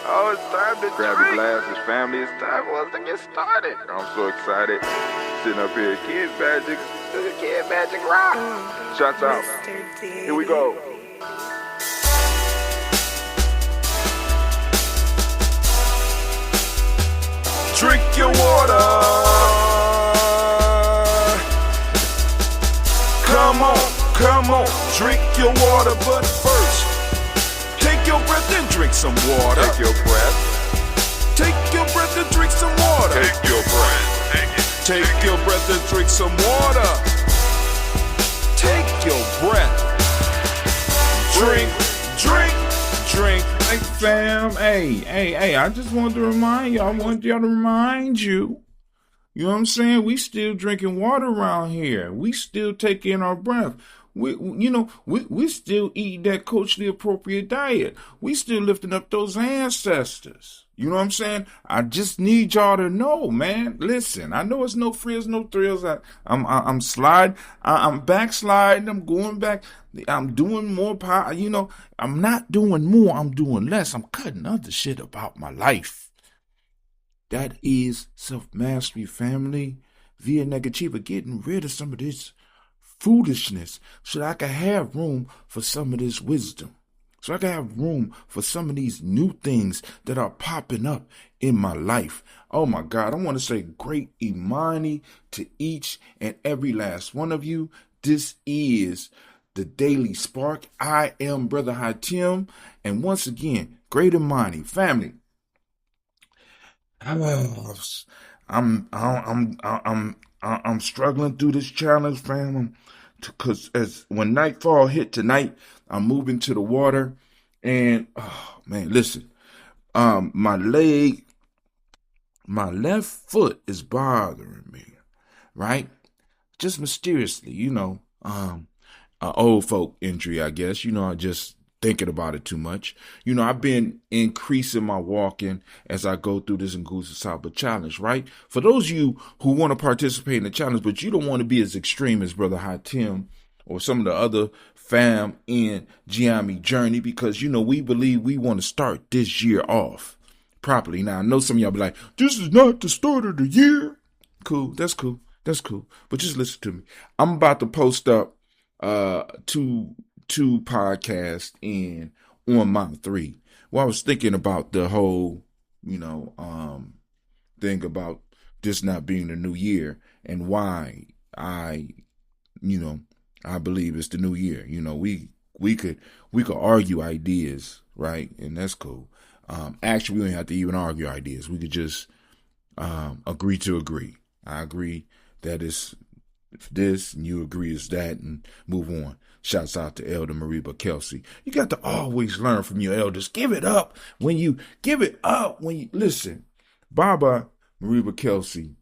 Oh, it's time to grab your glasses, family. It's time for us to get started. I'm so excited. Sitting up here, Kid Magic Rock. Shots out. Here we go. Drink your water. Come on, drink your water, but first, take your breath and drink some water. Take your breath. Take your breath and drink some water. Take your breath. Take your breath and drink some water. Take your breath. Drink. Hey fam, hey, I just wanted to remind y'all, you know what I'm saying? We still drinking water around here. We still take in our breath. We still eat that culturally appropriate diet. We still lifting up those ancestors. You know what I'm saying? I just need y'all to know, man. Listen, I know it's no frills, no thrills. I'm sliding. I'm backsliding. I'm going back. I'm doing more power. I'm not doing more. I'm doing less. I'm cutting other shit about my life. That is self-mastery, family. Via Negativa, getting rid of some of this foolishness so that I can have room for some of this wisdom. So I can have room for some of these new things that are popping up in my life. Oh my God, I want to say great Imani to each and every last one of you. This is the Daily Spark. I am Brother Hatim. And once again, great Imani, family. I'm struggling through this challenge, fam. Because when nightfall hit tonight, I'm moving to the water, and oh man, listen, my left foot is bothering me, right? Just mysteriously, an old folk injury, I guess. I just thinking about it too much. I've been increasing my walking as I go through this Nguza Saba challenge, right? For those of you who want to participate in the challenge, but you don't want to be as extreme as Brother Hatim or some of the other fam in Nyame journey, because, we believe we want to start this year off properly. Now, I know some of y'all be like, this is not the start of the year. Cool. That's cool. But just listen to me. I'm about to post up two podcasts in on my 3. Well, I was thinking about the whole, thing about this not being the new year and why I believe it's the new year. We could argue ideas, right? And that's cool. Actually, we don't have to even argue ideas. We could just agree to agree. I agree that it's this, and you agree it's that, and move on. Shouts out to Elder Mariba Kelsey. You got to always learn from your elders. Give it up when you listen. Baba Mariba Kelsey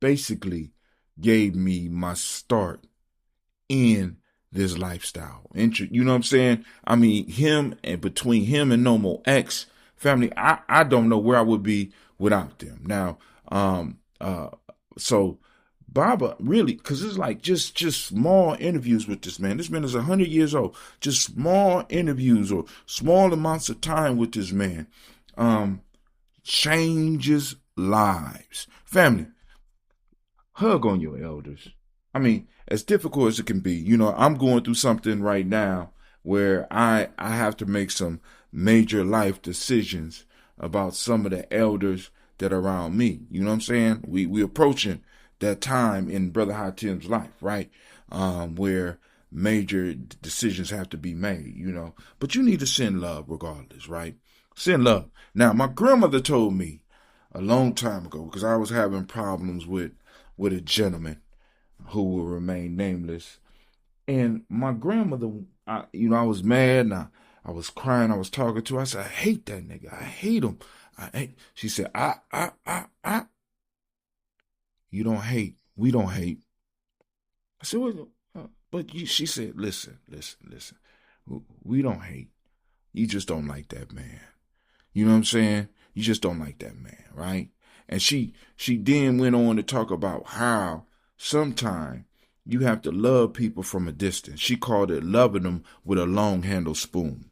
basically gave me my start in this lifestyle. You know what I'm saying? I mean, between him and Nomo X family, I don't know where I would be without them. Now, so Baba really, because it's like just small interviews with this man. This man is 100 years old. Just small interviews or small amounts of time with this man changes lives. Family, hug on your elders. I mean, as difficult as it can be, I'm going through something right now where I have to make some major life decisions about some of the elders that are around me. You know what I'm saying? We approaching that time in Brother Hatim's life, right? Where major decisions have to be made, But you need to send love regardless, right? Send love. Now, my grandmother told me a long time ago, because I was having problems with a gentleman who will remain nameless. And my grandmother, I was mad and I was crying. I was talking to her. I said, I hate that nigga. I hate him. She said, you don't hate. We don't hate. I said, she said, listen. We don't hate. You just don't like that man. You know what I'm saying? You just don't like that man, right? And she then went on to talk about how sometimes you have to love people from a distance. She called it loving them with a long handle spoon.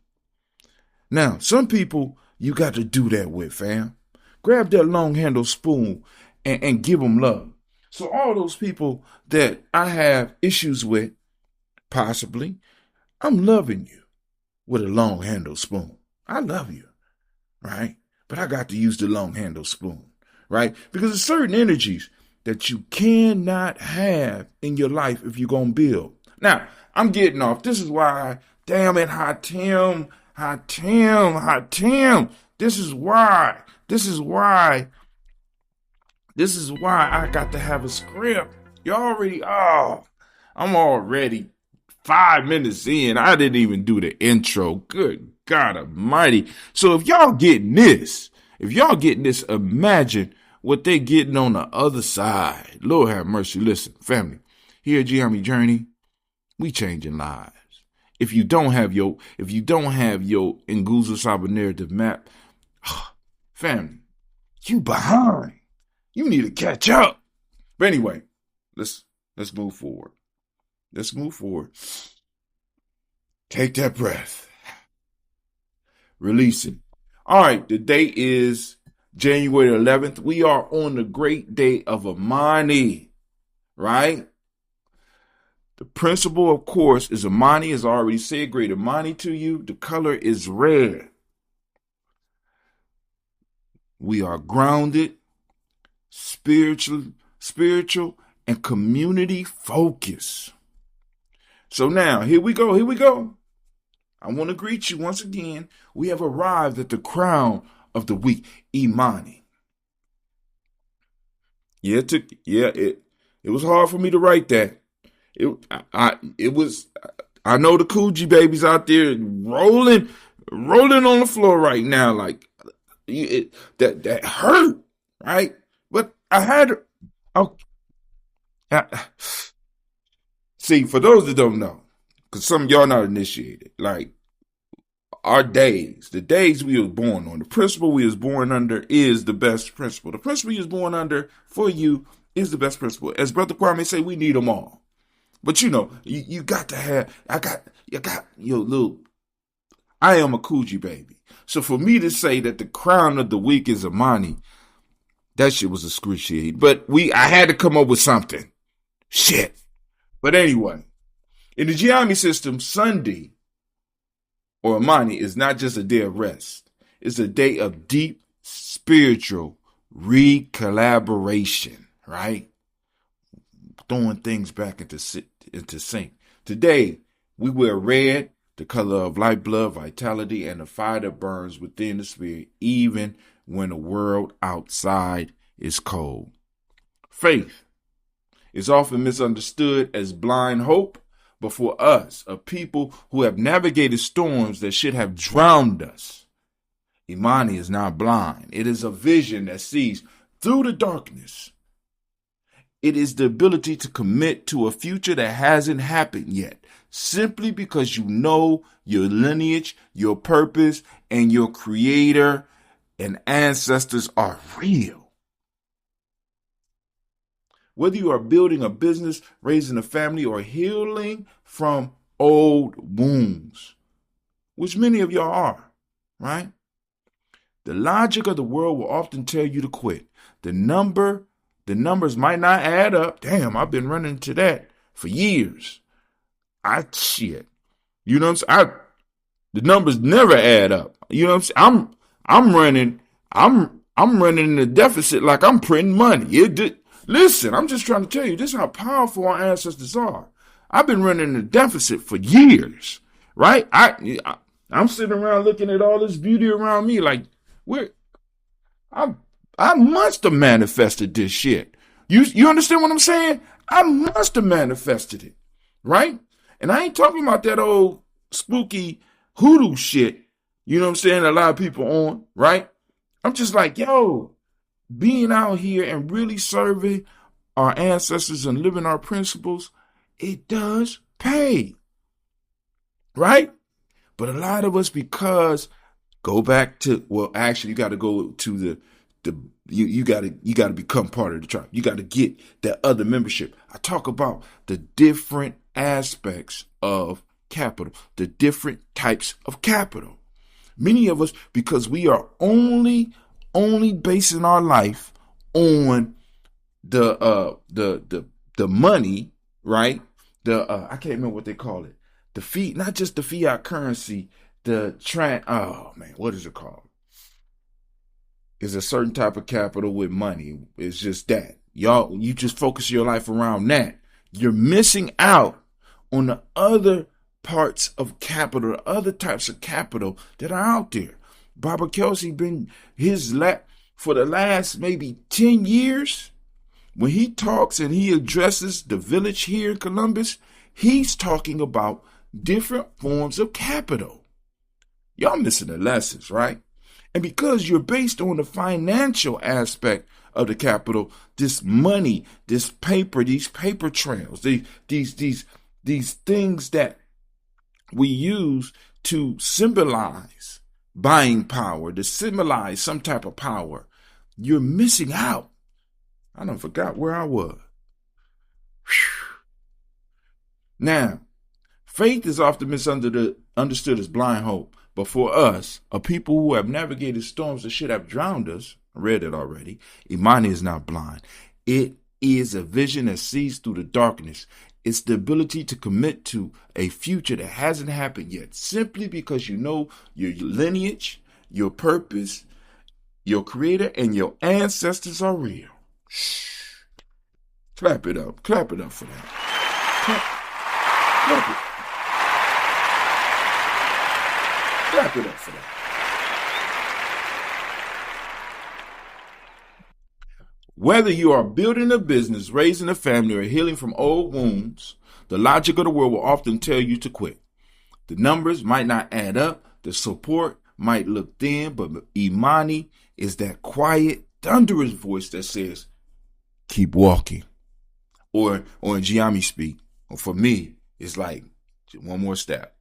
Now, some people you got to do that with, fam. Grab that long handle spoon and give them love. So all those people that I have issues with, possibly, I'm loving you with a long handle spoon. I love you, right? But I got to use the long handle spoon, right? Because there's certain energies that you cannot have in your life if you're going to build. Now, I'm getting off. This is why, damn it, Hot Tim. This is why I got to have a script. I'm already 5 minutes in. I didn't even do the intro. Good God Almighty. So if y'all getting this, imagine what they getting on the other side. Lord have mercy. Listen, family, here at Nyame Journey, we changing lives. If you don't have your Nguzo Saba narrative map, family, you behind. You need to catch up. But anyway, let's move forward. Take that breath. Release it. All right, the date is January 11th. We are on the great day of Imani, right? The principle, of course, is Imani, as I already said, great Imani to you. The color is red. We are grounded, spiritual, and community focused. So now, here we go. I want to greet you once again. We have arrived at the crown of the week, Imani. It was hard for me to write that. I know the Coogee babies out there rolling on the floor right now, like that hurt, right? But I had see, for those that don't know, because some of y'all not initiated, like the days we was born on, the principle we was born under is the best principle. The principle you was born under for you is the best principle. As Brother Kwame say, we need them all. But you got to have, I am a Coogee baby. So for me to say that the crown of the week is Imani, that shit was excruciating. But I had to come up with something. Shit. But anyway, in the Nyame system, Sunday or Imani is not just a day of rest. It's a day of deep spiritual recollaboration, right? Throwing things back into sync. Today, we wear red, the color of lifeblood, vitality, and the fire that burns within the spirit, even when the world outside is cold. Faith is often misunderstood as blind hope, but for us, a people who have navigated storms that should have drowned us, Imani is not blind. It is a vision that sees through the darkness. It is the ability to commit to a future that hasn't happened yet, simply because you know your lineage, your purpose, and your creator and ancestors are real. Whether you are building a business, raising a family, or healing from old wounds, which many of y'all are, right? The logic of the world will often tell you to quit. The numbers might not add up. Damn, I've been running to that for years. You know what I'm saying? The numbers never add up. You know what I'm saying? I'm running in a deficit like I'm printing money. Listen, I'm just trying to tell you, this is how powerful our ancestors are. I've been running in a deficit for years, right? I'm sitting around looking at all this beauty around me like, I must have manifested this shit. You understand what I'm saying? I must have manifested it, right? And I ain't talking about that old spooky hoodoo shit, you know what I'm saying, a lot of people on, right? I'm just like, being out here and really serving our ancestors and living our principles, it does pay, right? But a lot of us, because you got to go to you got to become part of the tribe. You got to get that other membership. I talk about the different aspects of capital, the different types of capital. Many of us, because we are only basing our life on the money, right? I can't remember what they call it. The fiat, not just the fiat currency, what is it called? It's a certain type of capital with money. It's just that. You just focus your life around that. You're missing out on the other parts of capital, the other types of capital that are out there. Baba Kelsey been for the last maybe 10 years, when he talks and he addresses the village here in Columbus, he's talking about different forms of capital. Y'all missing the lessons, right? And because you're based on the financial aspect of the capital, this money, this paper, these paper trails, these things that we use to symbolize buying power, to symbolize some type of power, you're missing out. I done forgot where I was. Now, faith is often misunderstood as blind hope. But for us, a people who have navigated storms that should have drowned us, I read it already, Imani is not blind. It is a vision that sees through the darkness. It's the ability to commit to a future that hasn't happened yet, simply because you know your lineage, your purpose, your creator, and your ancestors are real. Shh. Clap it up for that. Clap it. Clap it up for that. Whether you are building a business, raising a family, or healing from old wounds, the logic of the world will often tell you to quit. The numbers might not add up. The support might look thin, but Imani is that quiet, thunderous voice that says, keep walking. Or in Nyame speak, or for me, it's like, just one more step.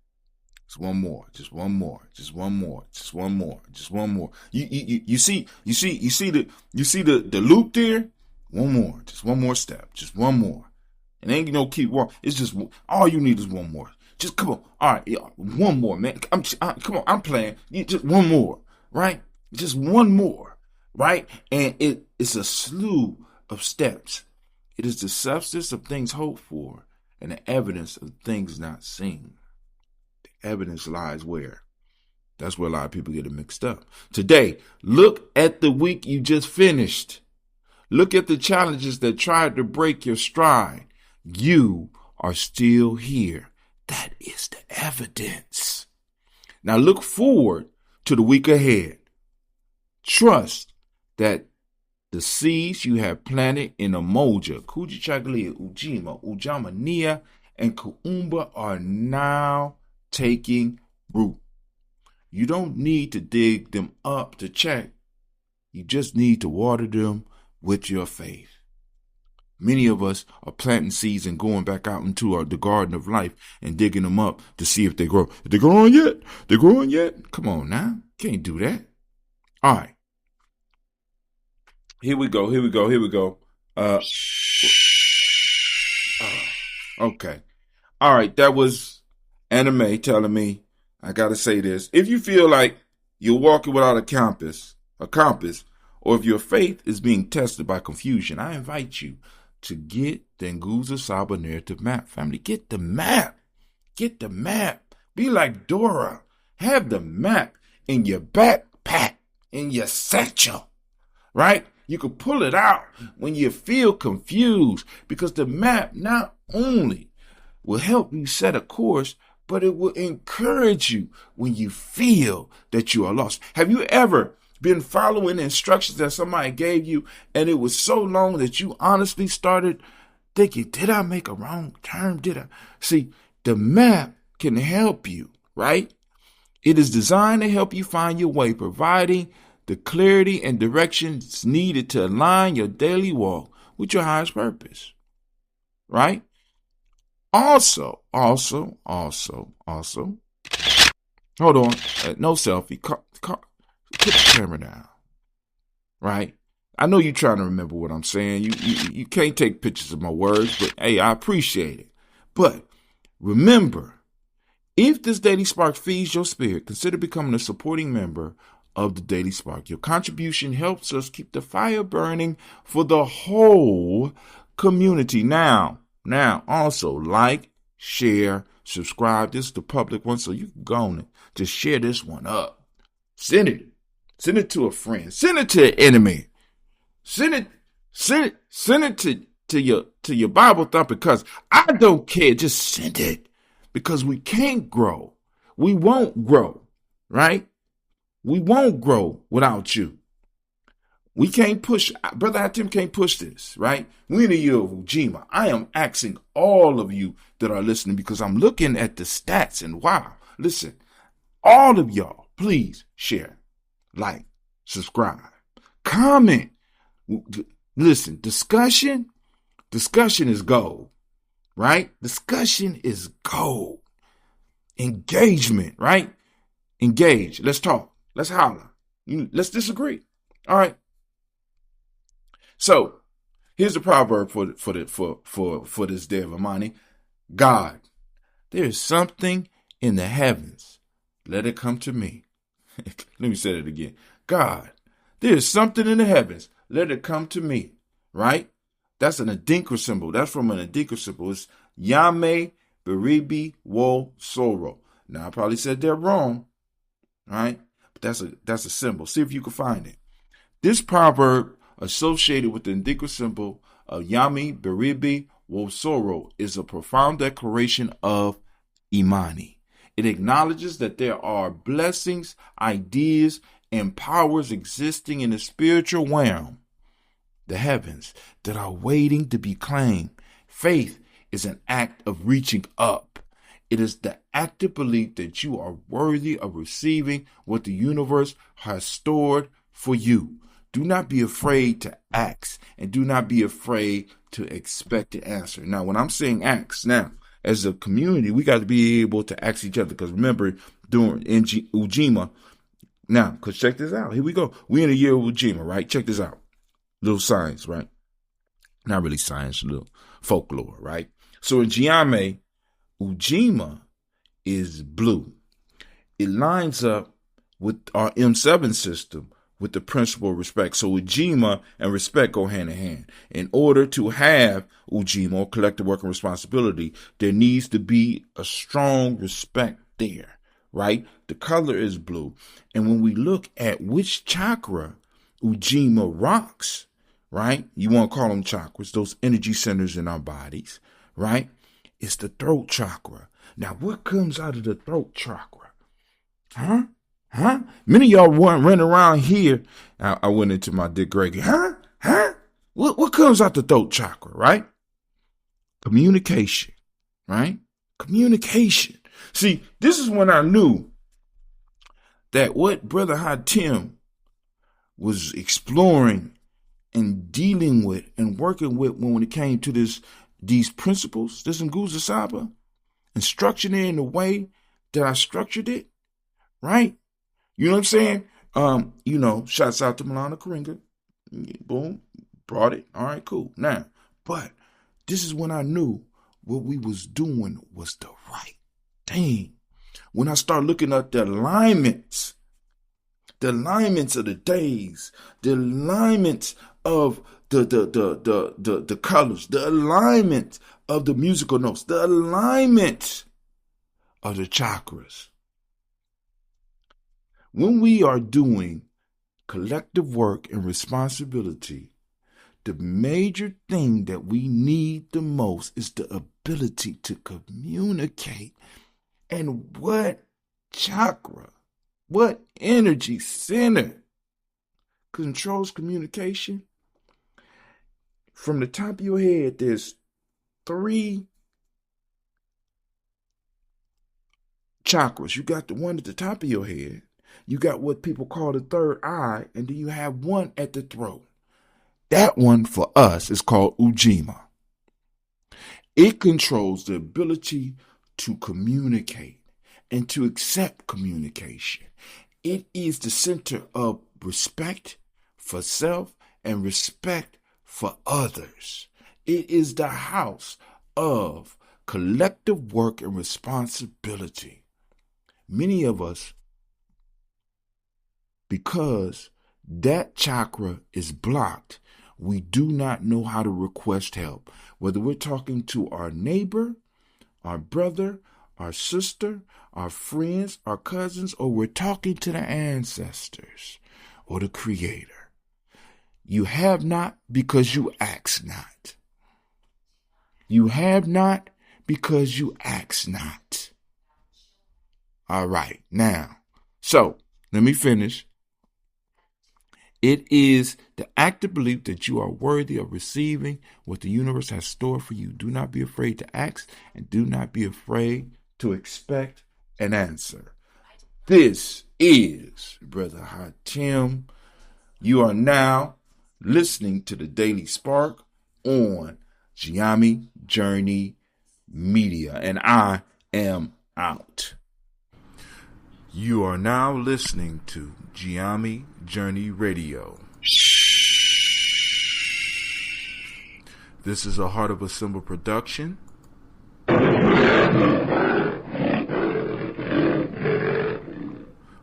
Just one more, just one more, just one more, just one more, just one more. You see the loop there? One more, just one more step, just one more. And ain't keep walking. It's just all you need is one more. Just come on, all right, one more, man. Come on, I'm playing. Just one more, right? Just one more, right? And it's a slew of steps. It is the substance of things hoped for and the evidence of things not seen. Evidence lies where? That's where a lot of people get it mixed up. Today, look at the week you just finished. Look at the challenges that tried to break your stride. You are still here. That is the evidence. Now look forward to the week ahead. Trust that the seeds you have planted in Umoja, Kujichagulia, Ujima, Ujamania, and Kuumba are now taking root. You don't need to dig them up to check. You just need to water them with your faith. Many of us are planting seeds and going back out into the garden of life and digging them up to see if they grow. Are they growing yet? They're growing yet? Come on now. Can't do that. All right. Here we go. Okay. All right. That was Anime telling me, I got to say this. If you feel like you're walking without a compass, or if your faith is being tested by confusion, I invite you to get the Nguza Saba narrative map, family. Get the map. Be like Dora. Have the map in your backpack, in your satchel, right? You can pull it out when you feel confused, because the map not only will help you set a course, but it will encourage you when you feel that you are lost. Have you ever been following the instructions that somebody gave you, and it was so long that you honestly started thinking, did I make a wrong turn? See, the map can help you, right? It is designed to help you find your way, providing the clarity and directions needed to align your daily walk with your highest purpose, right? Also, hold on, no selfie, put the camera down, right? I know you're trying to remember what I'm saying. You can't take pictures of my words, but hey, I appreciate it. But remember, If this Daily Spark feeds your spirit, consider becoming a supporting member of the Daily Spark. Your contribution helps us keep the fire burning for the whole community. Now, also like, share, subscribe. This is the public one, so you can go on and just share this one up. Send it to a friend. Send it to an enemy. Send it to your Bible thump, because I don't care. Just send it, because we can't grow. We won't grow, right? We won't grow without you. We can't push. Brother Atim can't push this, right? We in the year of Ujima. I am asking all of you that are listening, because I'm looking at the stats and wow. Listen, all of y'all, please share, like, subscribe, comment. Listen, discussion is gold, right? Discussion is gold. Engagement, right? Engage. Let's talk. Let's holler. Let's disagree. All right. So here's the proverb for this day of Imani. God, there is something in the heavens. Let it come to me. Let me say it again. God, there is something in the heavens. Let it come to me. Right? That's an Adinkra symbol. That's from an Adinkra symbol. It's Nyame Biribi Wo Soro. Now I probably said that wrong. Right? But that's a symbol. See if you can find it. This proverb, associated with the Adinkra symbol of Nyame Biribi Wo Soro, is a profound declaration of Imani. It acknowledges that there are blessings, ideas, and powers existing in the spiritual realm, the heavens, that are waiting to be claimed. Faith is an act of reaching up. It is the active belief that you are worthy of receiving what the universe has stored for you. Do not be afraid to ask, and do not be afraid to expect the answer. Now, when I'm saying ask, now, as a community, we got to be able to ask each other, because remember, during Ujima, now, because check this out. Here we go. We in the year of Ujima, right? Check this out. Little science, right? Not really science, a little folklore, right? So in Nyame, Ujima is blue. It lines up with our M7 system with the principle of respect. So Ujima and respect go hand in hand. In order to have Ujima, or collective work and responsibility, there needs to be a strong respect there, right? The color is blue. And when we look at which chakra Ujima rocks, right? You want to call them chakras, those energy centers in our bodies, right? It's the throat chakra. Now, what comes out of the throat chakra? Huh? Many of y'all weren't running around here. I went into my Dick Gregory. What comes out the throat chakra, right? Communication, right? Communication. See, this is when I knew that what Brother Hatim was exploring and dealing with and working with when it came to these principles, this Nguza Saba, and structuring it in the way that I structured it, right? You know what I'm saying? Shouts out to Milana Karinga. Boom, brought it. All right, cool. Now, but this is when I knew what we was doing was the right thing. When I start looking at the alignments of the days, the alignments of the colors, the alignment of the musical notes, the alignment of the chakras. When we are doing collective work and responsibility, the major thing that we need the most is the ability to communicate. And what chakra, what energy center controls communication? From the top of your head, there's 3 chakras. You got the one at the top of your head. You got what people call the third eye, and then you have one at the throat. That one for us is called Ujima. It controls the ability to communicate and to accept communication. It is the center of respect for self and respect for others. It is the house of collective work and responsibility. Many of us, because that chakra is blocked, we do not know how to request help. Whether we're talking to our neighbor, our brother, our sister, our friends, our cousins, or we're talking to the ancestors or the Creator. You have not because you ask not. You have not because you ask not. All right, now, so let me finish. It is the active belief that you are worthy of receiving what the universe has stored for you. Do not be afraid to ask, and do not be afraid to expect an answer. This is Brother Hatim. You are now listening to the Daily Spark on Nyame Journey Media, and I am out. You are now listening to Nyame Journey Radio. This is a Heart of a Symbol production.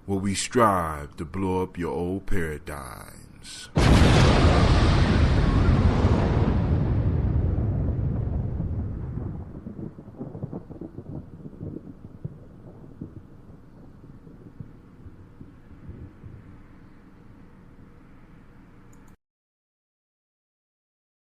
Where we strive to blow up your old paradigms.